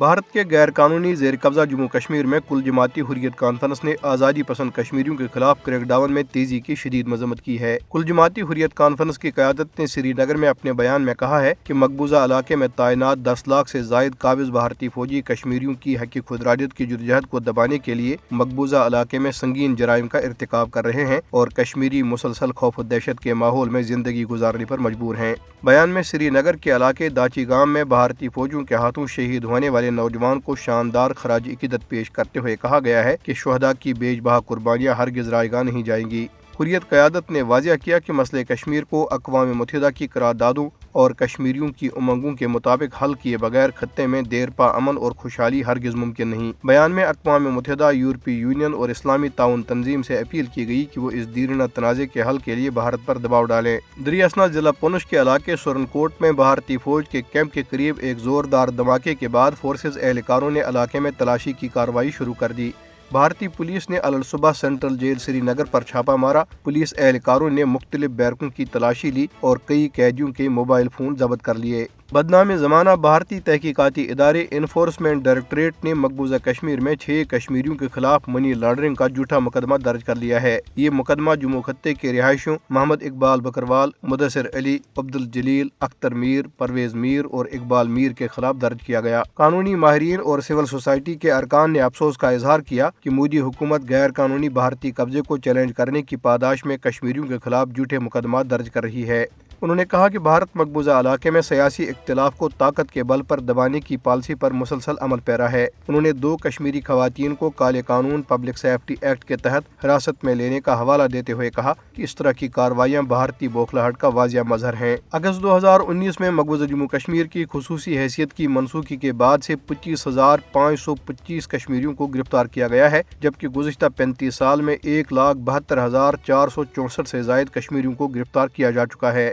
بھارت کے غیر قانونی زیر قبضہ جموں کشمیر میں کل جماعتی حریت کانفرنس نے آزادی پسند کشمیریوں کے خلاف کریک ڈاؤن میں تیزی کی شدید مذمت کی ہے۔ کل جماعتی حریت کانفرنس کی قیادت نے سری نگر میں اپنے بیان میں کہا ہے کہ مقبوضہ علاقے میں تعینات 10 لاکھ سے زائد قابض بھارتی فوجی کشمیریوں کی حق خودارادیت کی جدوجہد کو دبانے کے لیے مقبوضہ علاقے میں سنگین جرائم کا ارتکاب کر رہے ہیں اور کشمیری مسلسل خوف و دہشت کے ماحول میں زندگی گزارنے پر مجبور ہیں۔ بیان میں سری نگر کے علاقے داچی گام میں بھارتی فوجیوں کے ہاتھوں شہید ہونے والے نوجوان کو شاندار خراج عقیدت پیش کرتے ہوئے کہا گیا ہے کہ شہداء کی بیج بہا قربانیاں ہرگز رائے گاہ نہیں جائیں گی۔ حریت قیادت نے واضح کیا کہ مسئلہ کشمیر کو اقوام متحدہ کی قراردادوں اور کشمیریوں کی امنگوں کے مطابق حل کیے بغیر خطے میں دیر پا امن اور خوشحالی ہرگز ممکن نہیں۔ بیان میں اقوام متحدہ، یورپی یونین اور اسلامی تعاون تنظیم سے اپیل کی گئی کہ وہ اس دیرینہ تنازع کے حل کے لیے بھارت پر دباؤ ڈالیں۔ دریاسنا ضلع پونچھ کے علاقے سورن کوٹ میں بھارتی فوج کے کیمپ کے قریب ایک زوردار دھماکے کے بعد فورسز اہلکاروں نے علاقے میں تلاشی کی کارروائی شروع کر دی۔ بھارتی پولیس نے الصبح سینٹرل جیل سری نگر پر چھاپہ مارا۔ پولیس اہلکاروں نے مختلف بیرکوں کی تلاشی لی اور کئی قیدیوں کے موبائل فون ضبط کر لیے۔ بدنام زمانہ بھارتی تحقیقاتی ادارے انفورسمنٹ ڈائریکٹوریٹ نے مقبوضہ کشمیر میں 6 کشمیریوں کے خلاف منی لانڈرنگ کا جھوٹا مقدمہ درج کر لیا ہے۔ یہ مقدمہ جموں خطے کے رہائشیوں محمد اقبال بکروال، مدثر علی، عبدالجلیل، اختر میر، پرویز میر اور اقبال میر کے خلاف درج کیا گیا۔ قانونی ماہرین اور سول سوسائٹی کے ارکان نے افسوس کا اظہار کیا کہ مودی حکومت غیر قانونی بھارتی قبضے کو چیلنج کرنے کی پاداش میں کشمیریوں کے خلاف جھوٹے مقدمات درج کر رہی ہے۔ انہوں نے کہا کہ بھارت مقبوضہ علاقے میں سیاسی اختلاف کو طاقت کے بل پر دبانے کی پالیسی پر مسلسل عمل پیرا ہے۔ انہوں نے 2 کشمیری خواتین کو کالے قانون پبلک سیفٹی ایکٹ کے تحت حراست میں لینے کا حوالہ دیتے ہوئے کہا کہ اس طرح کی کارروائیاں بھارتی بوکھلاہٹ کا واضح مظہر ہیں۔ اگست 2019 میں مقبوضہ جموں کشمیر کی خصوصی حیثیت کی منسوخی کے بعد سے 25,525 کشمیریوں کو گرفتار کیا گیا ہے، جبکہ گزشتہ 35 سال میں 1,72,464 سے زائد کشمیریوں کو گرفتار کیا جا چکا ہے۔